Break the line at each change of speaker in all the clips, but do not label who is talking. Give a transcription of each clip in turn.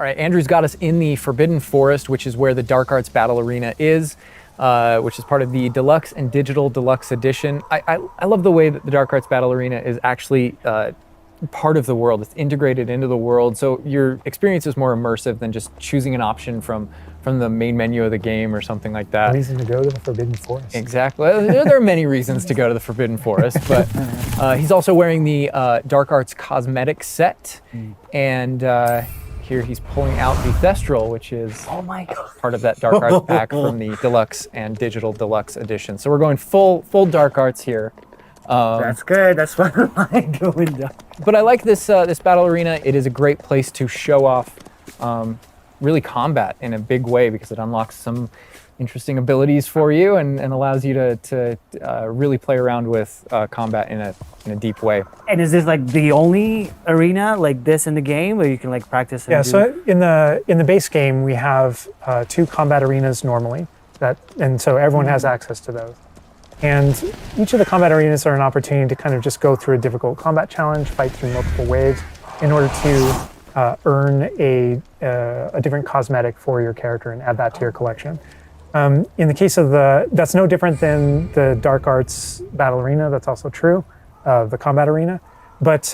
All right, Andrew's got us in the Forbidden Forest, which is where the Dark Arts Battle Arena is, which is part of the Deluxe and Digital Deluxe Edition. I love the way that the Dark Arts Battle Arena is actually part of the world. It's integrated into the world, so your experience is more immersive than just choosing an option from the main menu of the game or something like that.
A reason to go to the Forbidden Forest.
Exactly. There are many reasons to go to the Forbidden Forest, but he's also wearing the Dark Arts Cosmetic Set, and here he's pulling out the Thestral, which is part of that Dark Arts pack from the Deluxe and Digital Deluxe Edition. So we're going full Dark Arts here.
That's good. That's what I like going down.
But I like this this battle arena. It is a great place to show off really combat in a big way, because it unlocks some interesting abilities for you and allows you to really play around with combat in a deep way.
And is this like the only arena like this in the game, where you can like practice?
Yeah. So in the base game, we have 2 combat arenas normally, and so everyone has access to those. And each of the combat arenas are an opportunity to kind of just go through a difficult combat challenge, fight through multiple waves, in order to earn a different cosmetic for your character and add that to your collection. In the case of that's no different than the Dark Arts Battle Arena. That's also true, the combat arena. But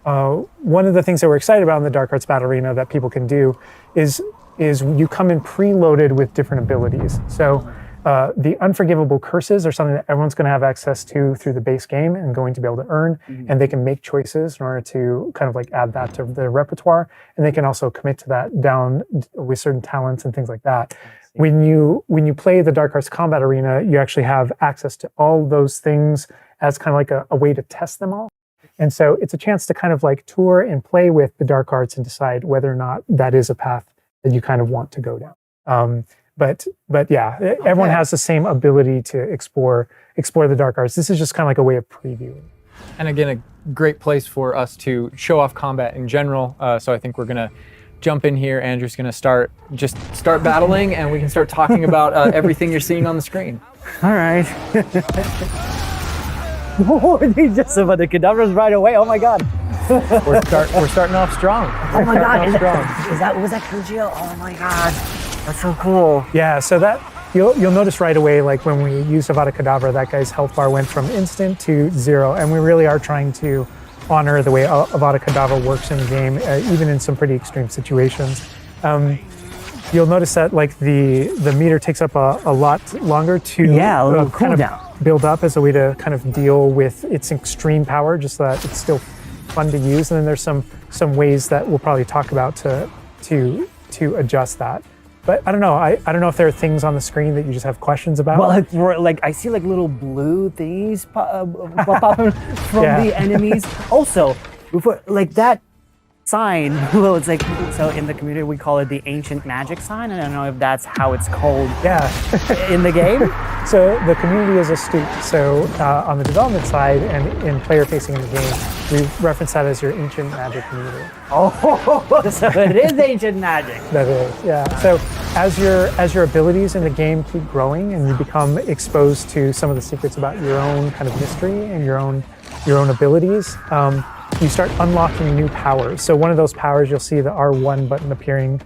one of the things that we're excited about in the Dark Arts Battle Arena that people can do is you come in preloaded with different abilities. So the unforgivable curses are something that everyone's going to have access to through the base game and going to be able to earn, and they can make choices in order to kind of like add that to their repertoire, and they can also commit to that down with certain talents and things like that. When you play the Dark Arts Combat Arena, you actually have access to all those things as kind of like a way to test them all. And so it's a chance to kind of like tour and play with the Dark Arts and decide whether or not that is a path that you kind of want to go down. But yeah, everyone has the same ability to explore the Dark Arts. This is just kind of like a way of previewing.
And again, a great place for us to show off combat in general. So I think we're gonna jump in here. Andrew's gonna start battling, and we can start talking about everything you're seeing on the screen.
All right. Oh, they just about the cadavers right away. Oh my God.
We're starting off strong.
Oh my God. Was that Kujio? Oh my God. That's so cool.
Yeah, so that you'll notice right away, like when we used Avada Kedavra, that guy's health bar went from instant to 0, and we really are trying to honor the way Avada Kedavra works in the game, even in some pretty extreme situations. You'll notice that like the meter takes up a lot longer to
kind
of build up as a way to kind of deal with its extreme power, just so that it's still fun to use. And then there's some ways that we'll probably talk about to adjust that. But I don't know. I don't know if there are things on the screen that you just have questions about.
Well, like I see like little blue things pop up from the enemies. Also, like that sign, well, it's like, so in the community we call it the ancient magic sign. I don't know if that's how it's called in the game.
So the community is astute. So on the development side and in player facing in the game, we reference that as your ancient magic meter.
Oh, so it is ancient magic.
That is, yeah. So as your abilities in the game keep growing and you become exposed to some of the secrets about your own kind of mystery and your own abilities, you start unlocking new powers. So one of those powers, you'll see the R1 button appearing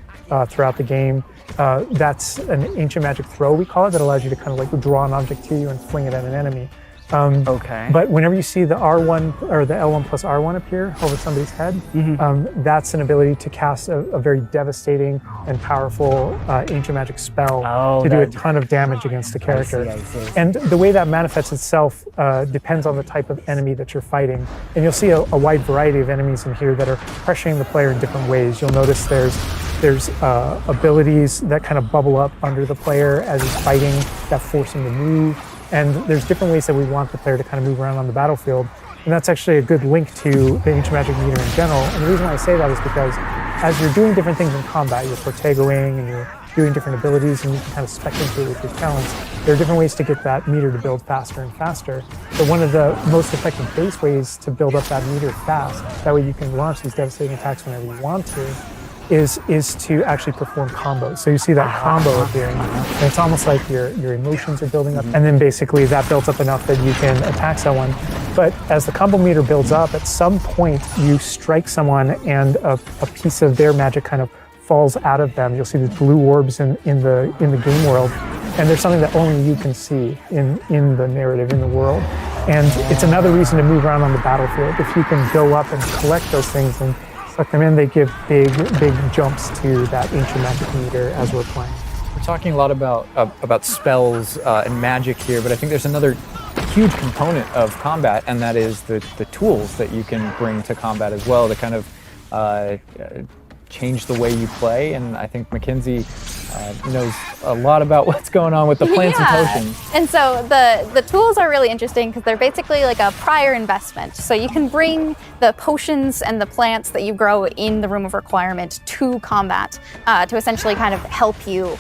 throughout the game. That's an ancient magic throw, we call it, that allows you to kind of like draw an object to you and fling it at an enemy. But whenever you see the R1 or the L1 plus R1 appear over somebody's head, that's an ability to cast a very devastating and powerful ancient magic spell to do a ton of damage against the character.
I see.
And the way that manifests itself depends on the type of enemy that you're fighting. And you'll see a wide variety of enemies in here that are pressuring the player in different ways. You'll notice there's abilities that kind of bubble up under the player as he's fighting that force him to move. And there's different ways that we want the player to kind of move around on the battlefield. And that's actually a good link to the ancient magic meter in general. And the reason why I say that is because as you're doing different things in combat, you're Protegoing and you're doing different abilities and you can kind of spec into it with your talents, there are different ways to get that meter to build faster and faster. But one of the most effective base ways to build up that meter fast, that way you can launch these devastating attacks whenever you want to, is to actually perform combos. So you see that combo appearing, and it's almost like your emotions are building up, and then basically that builds up enough that you can attack someone. But as the combo meter builds up, at some point you strike someone, and a piece of their magic kind of falls out of them. You'll see these blue orbs in the game world, and there's something that only you can see in the narrative, in the world. And it's another reason to move around on the battlefield. If you can go up and collect those things and suck them in, they give big jumps to that ancient magic meter as we're playing.
We're talking a lot about spells and magic here, but I think there's another huge component of combat, and that is the tools that you can bring to combat as well to kind of change the way you play. And I think Mackenzie knows a lot about what's going on with the plants and potions.
And so the tools are really interesting because they're basically like a prior investment. So you can bring the potions and the plants that you grow in the Room of Requirement to combat to essentially kind of help you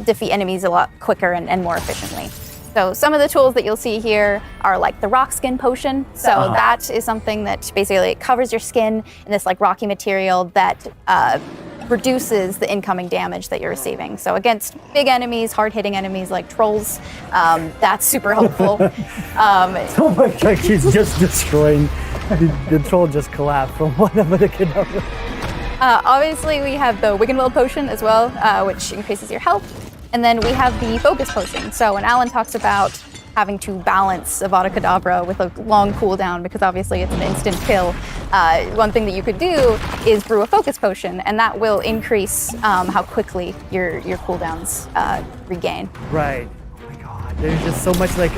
defeat enemies a lot quicker and more efficiently. So some of the tools that you'll see here are like the rock skin potion. So that is something that basically covers your skin in this like rocky material that reduces the incoming damage that you're receiving. So against big enemies, hard-hitting enemies like trolls, that's super helpful.
Oh my god, he's just destroying. The troll just collapsed from one of the cadavers.
Obviously, we have the Wiggenweld potion as well, which increases your health. And then we have the focus potion. So when Alan talks about having to balance Avada Kedavra with a long cooldown, because obviously it's an instant kill, one thing that you could do is brew a focus potion, and that will increase how quickly your cooldowns regain.
Right. Oh my god, there's just so much like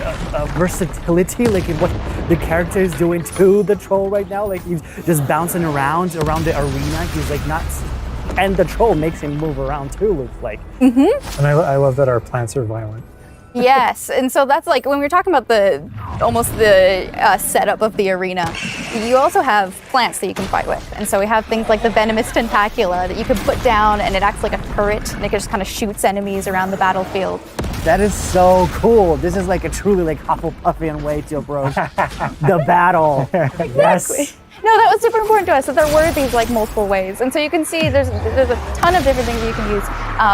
versatility, like in what the character is doing to the troll right now. Like he's just bouncing around the arena. He's like not. And the troll makes him move around too, looks like.
Mm-hmm. And I love that our plants are violent.
Yes, and so that's like when we're talking about the setup of the arena, you also have plants that you can fight with. And so we have things like the venomous tentacula that you can put down, and it acts like a turret, and it just kind of shoots enemies around the battlefield.
That is so cool. This is like a truly like Hufflepuffian way to approach the battle.
Exactly.
Yes.
No, that was super important to us, that there were these like multiple ways. And so you can see there's a ton of different things you can use.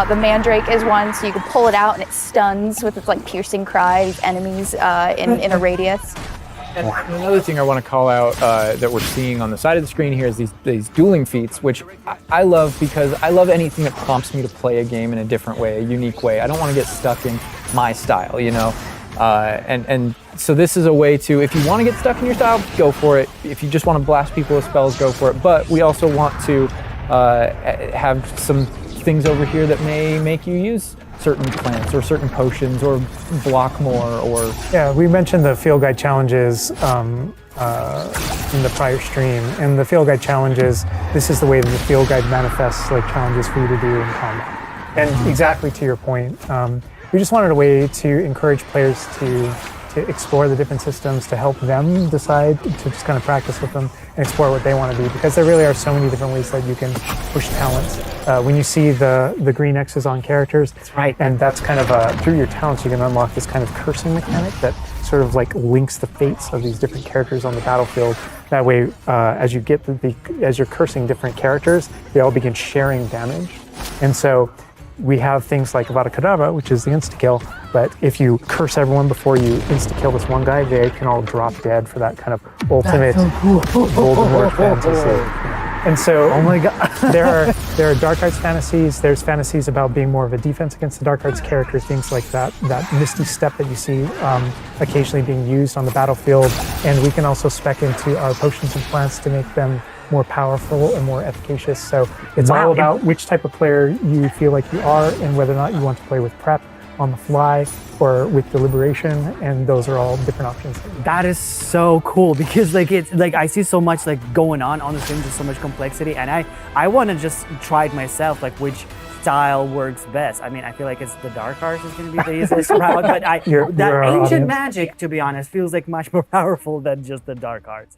The Mandrake is one, so you can pull it out and it stuns with its like piercing cry enemies in a radius.
And another thing I want to call out that we're seeing on the side of the screen here is these dueling feats, which I love because I love anything that prompts me to play a game in a different way, a unique way. I don't want to get stuck in my style, you know? And so this is a way to, if you want to get stuck in your style, go for it. If you just want to blast people with spells, go for it. But we also want to have some things over here that may make you use certain plants or certain potions or block more or...
Yeah, we mentioned the field guide challenges in the prior stream. And the field guide challenges, this is the way that the field guide manifests like challenges for you to do in combat. And exactly to your point, we just wanted a way to encourage players to explore the different systems, to help them decide, to just kind of practice with them and explore what they want to do, because there really are so many different ways that you can push talents. When you see the green X's on characters,
that's right.
And that's kind of through your talents you can unlock this kind of cursing mechanic that sort of like links the fates of these different characters on the battlefield. That way, as you get as you're cursing different characters, they all begin sharing damage. And so we have things like Avada Kedavra, which is the insta-kill, but if you curse everyone before you insta-kill this one guy, they can all drop dead for that kind of ultimate Voldemort fantasy. And so,
oh my god,
there are Dark Arts fantasies. There's fantasies about being more of a defense against the Dark Arts characters, things like that Misty Step that you see occasionally being used on the battlefield. And we can also spec into our potions and plants to make them more powerful and more efficacious. So it's all about which type of player you feel like you are and whether or not you want to play with prep on the fly or with deliberation, and those are all different options.
That is so cool because like it's like I see so much like going on the stream, just so much complexity, and I want to just try it myself, like which style works best. I mean, I feel like it's the Dark Arts is going to be the easiest route, but that ancient magic, to be honest, feels like much more powerful than just the Dark Arts.